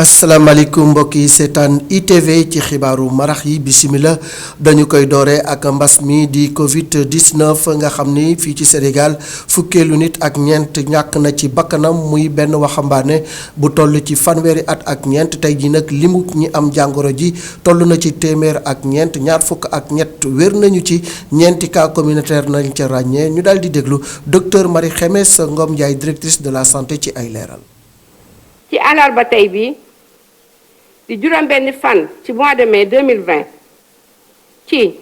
asalaamaaleykum mbokk yi seetaan ITV ci xibaaru marax yi bisimila dañu koy doore ak mbas mi di Covid 19 nga xam ni fii ci Sénégal fukkeelu nit ak ñeent ñàkk na ci bakkanam muy benn waxambaane bu toll ci fanweeri at ak ñeent tey ji nag limu ñi am jàngoro ji toll na ci téeméer ak ñeent ñaar fukk ak ñett wér nañu ci ñeenti cas communautaire nañ ca ràññee ñu daal di déglu docteur Marie Khemesse Ngom Ndiaye directrice de la santé ci ay leeral. ci àllarba tey bi di juróom benn fan ci mois de mai 2020 ci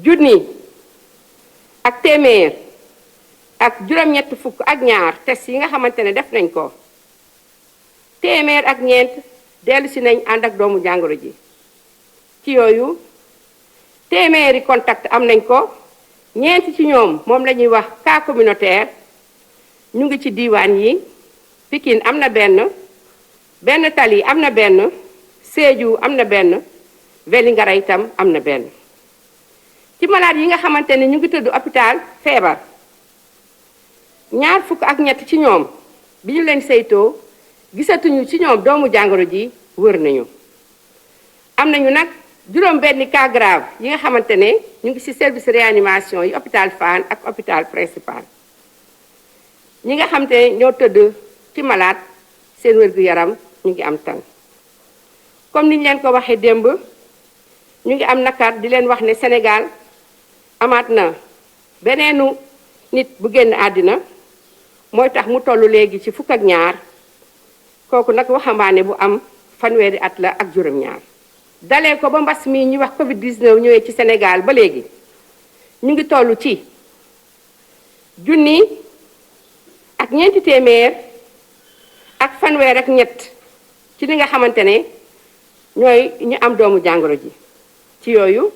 junni ak téeméer ak juróom-ñett fukk ak ñaar test yi nga xamante ne def nañ ko téeméer ak ñeent dellu si nañ ànd ak doomu jàngoro ji ci yooyu téeméeri contact am nañ ko ñeent ci ñoom moom la ñuy wax cas communautaire ñu ngi ci diiwaan yi Pikine am na benn Tali am na benn Sédhiou am na benn Vélingara itam am na benn ci malade yi nga xamante ne ñu ngi tëdd hôpital feebar ñaar fukk ak ñett ci ñoom bi ñu leen saytoo gisatuñu ci ñoom doomu jàngoro ji wër nañu am nañu nag juróom benn cas grave yi nga xamante ne ñu ngi ci service réanimation yi hôpital Fann ak hôpital principal ñi nga xamante ne ñoo tëdd ci malade seen wér-gu-yaram ñu ngi am tan comme niñ leen ko waxee démb ñu ngi am nakar di leen wax ne Sénégal amaat na beneenu nit bu génn àddina mooy tax mu toll léegi ci fukk ak ñaar kooku nag waxambaane bu am fanweeri at la ak juróom-ñaar dalee ko ba mbas mi ñuy wax Covid 19 ñëwee ci Sénégal ba léegi ñu ngi toll ci junni ak ñeenti téeméer ak fanweer ak ñett ci li nga xamante ne ñooy ñu am doomu jàngoro ji ci yooyu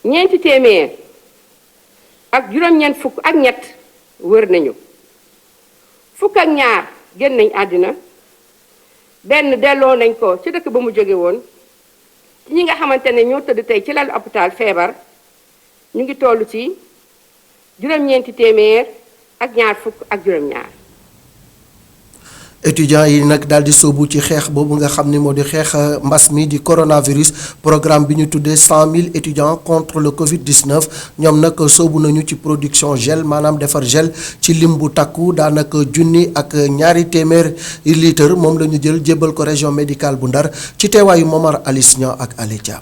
ñeenti téeméer ak juróom-ñeent fukk ak ñett wër nañu fukk ak ñaar génn nañ àddina benn delloo nañ ko ci dëkk ba mu jóge woon ci ñi nga xamante ne ñoo tëdd tey ci lal hôpital feebar ñu ngi toll ci juróom-ñeenti téeméer ak ñaar fukk ak juróom-ñaar. étudiants yi nag daal di sóobu ci xeex boobu nga xam ni moo di xeex mbas mi di coronavirus programme bi ñu tuddee 100 000 étudiants contre le Covid 19 ñoom nag sóobu nañu ci production gel maanaam defar gel ci lim bu takku daanaka junni ak ñaari téeméer litre moom la ñu jël jébbal ko région médicale bu Ndar ci teewaayu Momar Alice Niang ak Ale Thiam.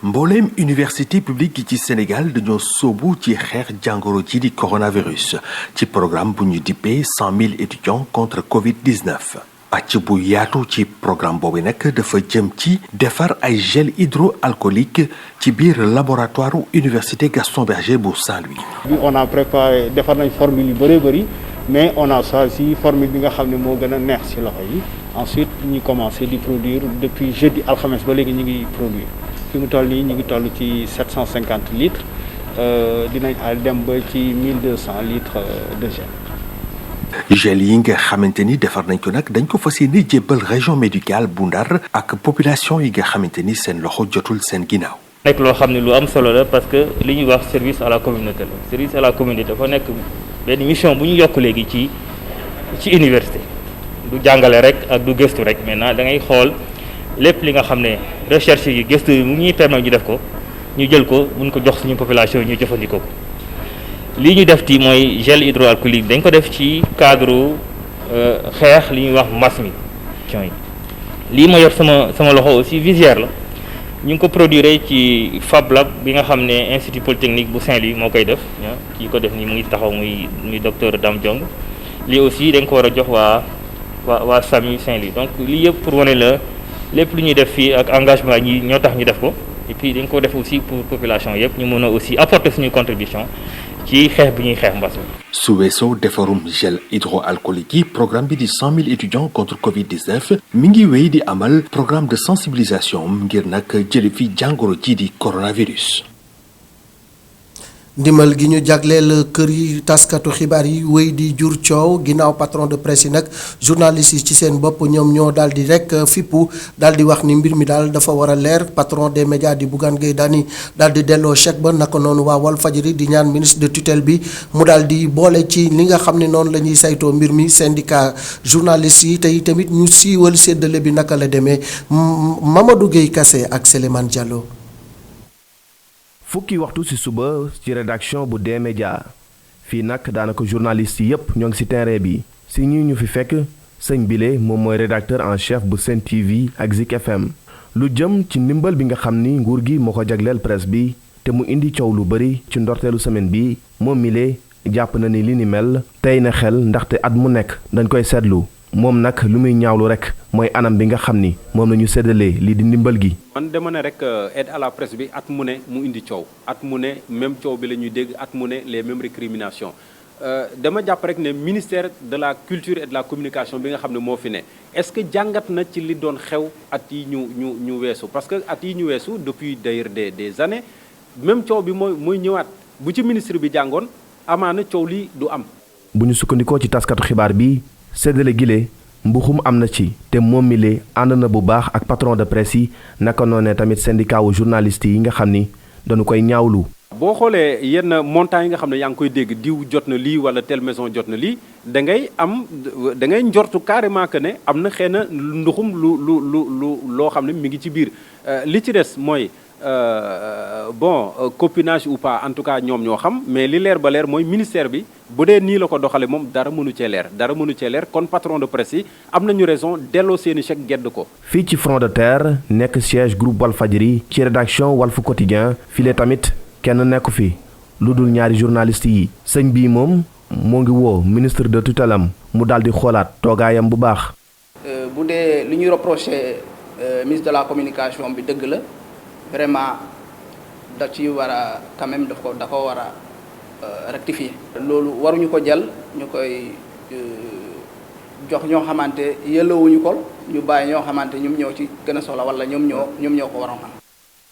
mbooleem université publique yi ci Sénégal dañoo sóobu ci xeex jàngoro ji di coronavirus ci programme bu ñu dippee 100 000 étudiants contre Covid 19. pàcc bu yaatu ci programme boobu nag dafa jëm ci defar ay gel hydroalcoolique ci biir laboratoire université Gaston Berger bu Saint-Louis. on a préparé defar nañ formule yu bëree bëri mais on a choisi formule bi nga xam ne moo gën a neex ci loxo yi ensuite ñu commencé di produire depuis jeudi alxames ba léegi ñu ngi produire. fi mu toll nii ñu ngi toll ci 750 litres dinañ dem ba ci 1200 litres de gel. gel yi nga xamante ni defar nañ ko nag dañ ko fas yéene jébbal région médicale bu Ndar ak population yi nga xamante ni seen loxo jotul seen ginnaaw. nekk loo xam ne lu am solo la parce que li ñuy wax service à la communauté la service à la communauté dafa nekk benn mission bu ñu yokk léegi ci université du jàngale rek ak du gëstu rek maintenant da ngay xool. lépp li nga xam ne recherche yi gëstu yi mu ñuy permettre ñu def ko ñu jël ko mun ko jox suñu population yi ñu jëfandikoo ko lii ñu def ti mooy gel hydroalcoolique dañ ko def ci cadre xeex li ñuy wax mbas mi lii ma yor sama loxo aussi visière la ñu ngi ko produire ci Fab Lab bi nga xam ne institut polytechnique bu Saint-Louis moo koy def kii ko def nii mu ngi taxaw muy docteur Dame Diong lii aussi dañ ko war a jox waa SAMU Saint-Louis donc lii yëpp pour wane la lépp lu ñuy def fii ak engagement ñi ñoo tax ñu def ko et puis dañ ko def aussi pour population yëpp ñu mën a aussi apporter suñu contribution ci xeex bi ñuy xeex mbas mi. su weesoo defarum gel hydroalcoolique yi programme bi di 100 000 étudiants contre Covid 19 mi ngi wéy di amal programme de sensibilisation ngir nag jële fi jàngoro ji di coronavirus. ndimbal gi ñu jagleel kër yi taskatu xibaar yi wéy di jur coow ginnaaw patron de presse yi nag journalistes yi ci seen bopp ñoom ñoo daal di rek fippu daal di wax ni mbir mi daal dafa war a leer patron des médias di Bougane Gueye Dany daal di delloo chèque ba naka noonu waa Walfadjri di ñaan ministre de tutelle bi mu daal di boole ci li nga xam ne noonu la ñuy saytoo mbir mi syndicat journalistes yi te tamit ñu siiwal séddale bi naka la demee Mamadou Gueye Kassé ak Souleymane Diallo. fukki waxtu ci suba ci rédaction bu D-Média fii nag daanaka journaliste yépp ñoo ngi ci terrain bi ci ñi ñu fi fekk sëñ bile moom mooy rédacteur en chef bu Sen TV ak Zik FM lu jëm ci ndimbal bi nga xam ni nguur gi moo ko jagleel presse bi te mu indi coow lu bari ci ndorteelu semaine bi moom mile jàpp na ni li ni mel tey na xel ndaxte at mu nekk dañ koy seetlu moom nag lu muy ñaawlu rek mooy anam bi nga xam ni moom la ñu séddalee lii di ndimbal gi. man dama ne rek aide à la presse bi at mu ne mu indi coow at mu ne même coow bi la ñuy dégg at mu ne les mêmes récriminations dama jàpp rek ne ministère de la culture et de la communication bi nga xam ne moo fi ne est-ce que jàngat na ci li doon xew at yi ñu weesu parce que at yi ñu weesu depuis d'ailleurs des années même coow bi mooy ñëwaat bu ci ministre bi jàngoon amaana coow lii du am. bu ñu sukkandikoo ci taskatu xibaar bi. séddale gile mbuxum am na ci te moom mi lee ànd na bu baax ak patron de presse yi naka noonee tamit syndicat wu journaliste yi nga xam ni dañu koy ñaawlu. boo xoolee yenn montant yi nga xam ne yaa ngi koy dégg diw jot na lii wala telle maison jot na lii da ngay njortu carrément que ne am na xëy na nduxum loo xam ne mi ngi ci biir li ci des mooy. Copinage ou pas en tout cas ñoom ñoo xam mais li leer ba leer mooy ministère bi bu dee nii la ko doxale moom dara mënu cee leer kon patron de presse yi am nañu raison delloo seeni chèque gedd ko. fii ci front de terre nekk siège groupe Walfadjri ci rédaction Walf Quotidien file tamit kenn nekku fi lu dul ñaari journalistes yi sëñ bii moom moo ngi woo ministre de tutelle am mu daal di xoolaat toogaayam bu baax. bu dee li ñuy reproché ministre de la communication bi dëgg la. vraiment da ci war a quand même da ko war a rectifier. loolu waruñu ko jël ñu koy jox ñoo xamante yelloowuñu ko ñu bàyyi ñoo xamante ñoom ñoo ci gën a soxla wala ñoom ñoo ko waroon xam.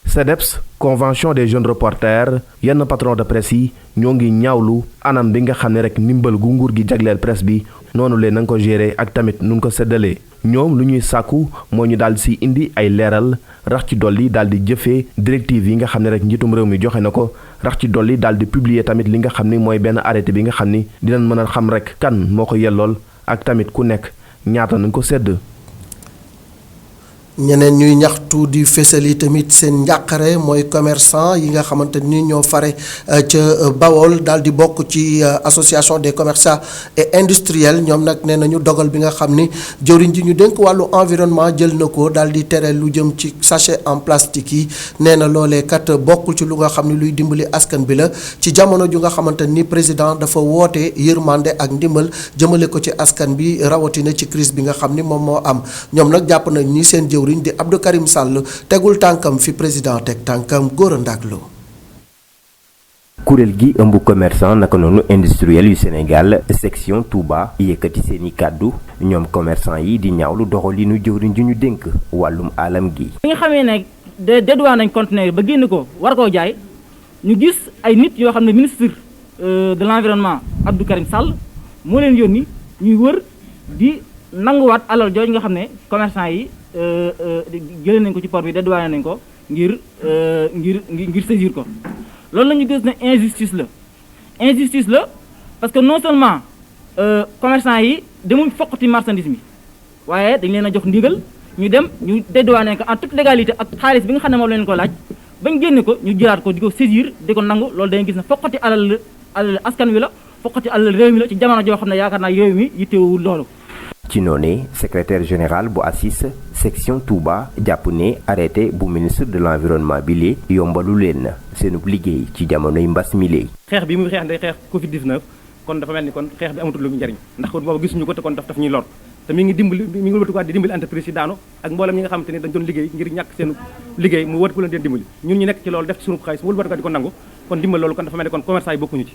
CDEPS convention des jeunes reporters yenn patron de presse yi ñoo ngi ñaawlu anam bi nga xam ne rek ndimbal gu nguur gi jagleel presse bi noonu leen na nga ko gérer ak tamit nu nga ko séddalee ñoom lu ñuy sàkku moo ñu daal si indi ay leeral rax ci dolli daal di jëfee directive yi nga xam ne rek njiitum réew mi joxe na ko rax ci dolli daal di publier tamit li nga xam ni mooy benn arrêté bi nga xam ni dinañ mën a xam rek kan moo ko yellool ak tamit ku nekk ñaata nañ ko sédd. ñeneen ñuy ñaxtu di fésali tamit seen njàqare mooy commerçant yi nga xamante ni ñoo fare ca Bawol daal di bokk ci association des commerçants et industriels ñoom nag nee nañu dogal bi nga xam ni jëwriñ ji ñu dénk wàllu environnement jël na ko daal di tere lu jëm ci sachet en plastique yi nee na loolee kat bokkul ci lu nga xam ni luy dimbali askan bi la ci jamono ju nga xamante ni président dafa woote yërmande ak ndimbal jëmale ko ci askan bi rawatina ci crise bi nga xam ni moom moo am ñoom nag jàpp nañ ni seen jëwriñ di Abdou Karim Sall tegul tànkam fi président teg tànkam Gora Ndaklo. kuréel gi ëmb commerçant naka noonu industriel yu Sénégal section Touba yëkkati seeni kàddu ñoom commerçant yi di ñaawlu doxalinu jëwriñ ju ñu dénk wàllum alam gi. bi nga xamee ne dédouane nañ conteneur ba génn ko war koo jaay ñu gis ay nit yoo xam ne ministre de l'environnement Abdou Karim Sall moo leen yónni ñuy wër di nanguwaat alal jooju nga xam ne commerçant yi jëlee nañ ko ci port bi dédouané nañ ko ngir saisir ko loolu la ñu gis ne injustice la parce que non seulement commerçant yi demuñ foqati marchandise mi waaye dañ leen a jox ndigal ñu dem ñu dédouané ko en toute légalité ak xaalis bi nga xam ne moom leen ko laaj bañ génne ko ñu jëlaat ko di ko saisir di ko nangu loolu dañuy gis ne foqati alal askan wi la foqati alal réew mi la ci jamono joo xam ne yaakaar naa réew mi yittewul loolu. ci noonee secrétaire général bu ACIS section Touba jàpp ne arrêté bu ministre de l'environnement bi lee yombalu leen seenub liggéey ci jamonoy mbas mi lee. xeex bi muy xeex day xeex Covid 19 kon dafa mel ni kon xeex bi amatul lu mu njariñ ndax kon boobu gisuñu ko te kon daf ñuy lor te mi ngi wëlbatikuwaat di dimbali entreprise yi daanu ak mboolem ñi nga xamante ne dañ doon liggéey ngir ñàkk seen liggéey mu wër ku leen di dimbali ñun ñu nekk ci loolu def ci sunu xaalis mu wëlbatikuwaat di ko nangu kon dimbal loolu kon dafa mel ni kon commerçant yi bokkuñu ci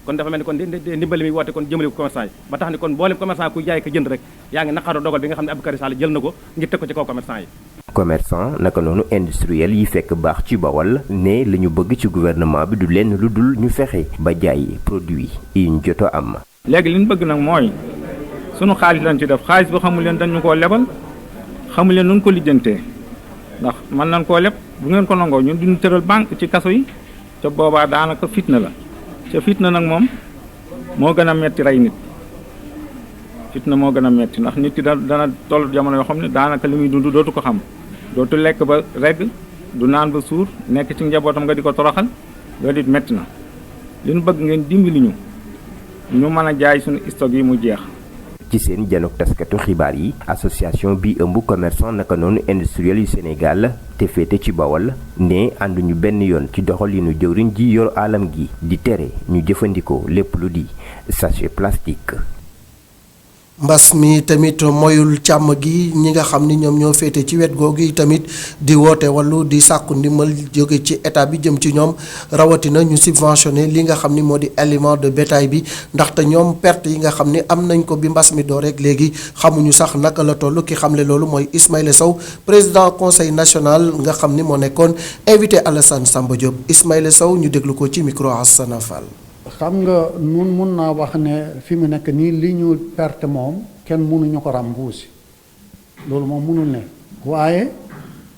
kon dafa mel ni kon ndimbali mi woote kon jëmale ko commerçant yi ba tax ni kon boolem commerçant ku jaay ko jënd rek yaa ngi naqaru dogal bi nga xam ne Abdou Karim Sall jël na ko ngir teg ko ci kaw commerçant yi. commerçant naka noonu industriel yi fekk baax ci Bawol ne li ñu bëgg ci gouvernement bi du lenn lu dul ñu fexe ba jaay produit yi ñu jot a am. léegi li ñu bëgg nag mooy sunu xaalis lañ ci def xaalis bi xamul leen dañu koo lebal xamul leen nun ko lijjantee ndax mën nañ koo leb bu ngeen ko nangoo ñun duñu tëral banque ci kaso yi te boobaa daanaka fitna la ca fitna nag moom moo gën a metti rey nit fitna moo gën a metti ndax nit ki dana toll jamono yoo xam ne daanaka li muy dund dootu ko xam dootu lekk ba regg du naan ba suur nekk ci njabootam nga di ko toroxal loolu it metti na li ñu bëgg ngeen dimbali ñu mën a jaay suñu stock yi mu jeex. ci seen janok taskatu xibaar yi association bi ëmb commerçant naka noonu industriel yu Sénégal te féete ci Bawol ne ànduñu benn yoon ci doxalinu jëwriñ ji yor alam gi di tere ñu jëfandikoo lépp lu di sachet plastique. mbas mi tamit moyul càmm gi ñi nga xam ni ñoom ñoo féete ci wet googu yi tamit di woote wàllu di sàkku ndimbal jóge ci état bi jëm ci ñoom rawatina ñu subventionné li nga xam ni moo di aliment de bétail bi ndaxte ñoom perte yi nga xam ni am nañ ko bi mbas mi door rek léegi xamuñu sax naka la toll ki xamle loolu mooy Ismaïla Sow président conseil national nga xam ni moo nekkoon invité Alassane Samba Diop Ismaïla Sow ñu déglu ko ci micro Hassana Fall. xam nga nun mun naa wax ne fi mu nekk nii li ñu perte moom kenn mënuñu ko rembourser loolu moom mënul ne waaye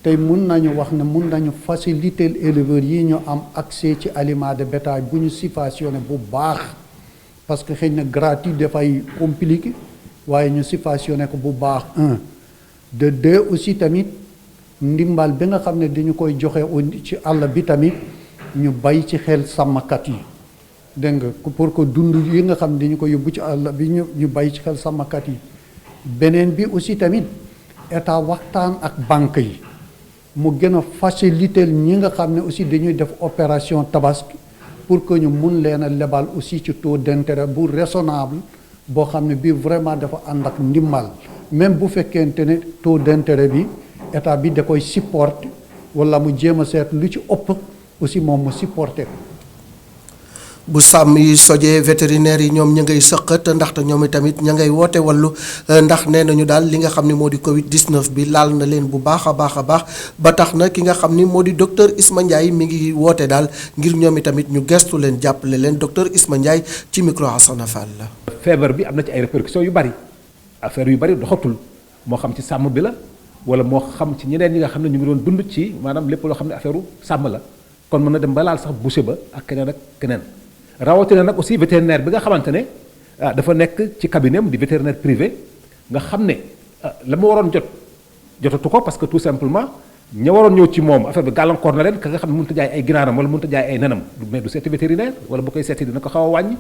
tey mun nañu wax ne mun nañu faciliter éleveurs yi ñu am accès ci aliment de bétail bu ñu subventionné bu baax parce que xëy na gratuit dafay compliqué waaye ñu subventionné ko bu baax de deux aussi tamit ndimbal bi nga xam ne dañu koy joxe ci àll bi tamit ñu bay ci xel sàmmkat yi dégg nga pour que dund yi nga xam ne dañu ko yóbbu ci àll bi ñu bàyyi ci xel sàmmkat yi beneen bi aussi tamit état waxtaan ak banque yi mu gën a faciliter ñi nga xam ne aussi dañuy def opération tabaski pour que ñu mun leen a lebal aussi ci taux d'intérêt bu raisonnable boo xam ne bii vraiment dafa ànd ak ndimbal même bu fekkente ne taux d'intérêt bi état bi da koy supporter wala mu jéem a seet lu ci ëpp aussi moom mu supporter ko. bu sàmm yi sojee vétérinaire yi ñoom ña ngay sëqat ndaxte ñoom itamit ña ngay woote wàllu ndax nee nañu daal li nga xam ne moo di Covid 19 bi laal na leen bu baax a baax a baax ba tax na ki nga xam ni moo di docteur Isma Ndiaye mi ngi woote daal ngir ñoom itamit ñu gestu leen jàppale leen docteur Isma Ndiaye ci micro Hassana Fall la. feebar bi am na ci ay répercussions yu bari affaire yu bari doxatul moo xam ci sàmm bi la wala moo xam ci ñeneen ñi nga xam ne ñu ngi doon dund ci maanaam lépp loo xam ne affaire sàmm la kon mën na dem ba laal sax boucher ba ak keneen ak keneen. rawatina nag aussi vétérinaire bi nga xamante ne dafa nekk ci cabinet di vétérinaire privé nga xam ne la ma waroon jotatu ko parce que tout simplement ña waroon ñëw ci moom affaire bi gàllankoor na leen ka nga xam ne mënut a jaay ay ginaaram wala mënut a jaay ay nenam mais du seeti vétérinaire wala bu koy seeti dina ko xaw a wàññi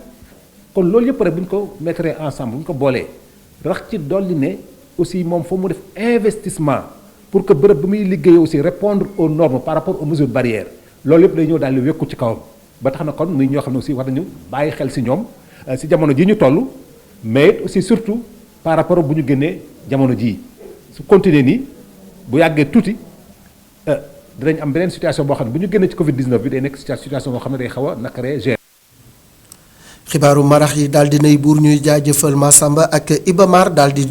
kon loolu yëpp rek bu ñu ko mettre ensemble bu ñu ko boolee rax ci dolli ne aussi moom foo mu def investissement pour que bërëb bi muy liggéey aussi répondre aux normes par rapport aux mesures barrières loolu yëpp day ñëw daal di wekku ci kawam. ba tax na kon muy ñoo xam ne aussi war nañu bàyyi xel ci ñoom ci jamono ji ñu toll mais aussi surtout par rapport bu ñu génnee jamono jii su continuer nii bu yàggee tuuti dinañ am beneen situation boo xam ne bu ñu génnee ci Covid 19 bi day nekk situation boo xam ne day xaw a nakaree gérer. xibaaru marax yi daal di nay buur ñuy jaajëfal Massamba ak Ibamar daal di.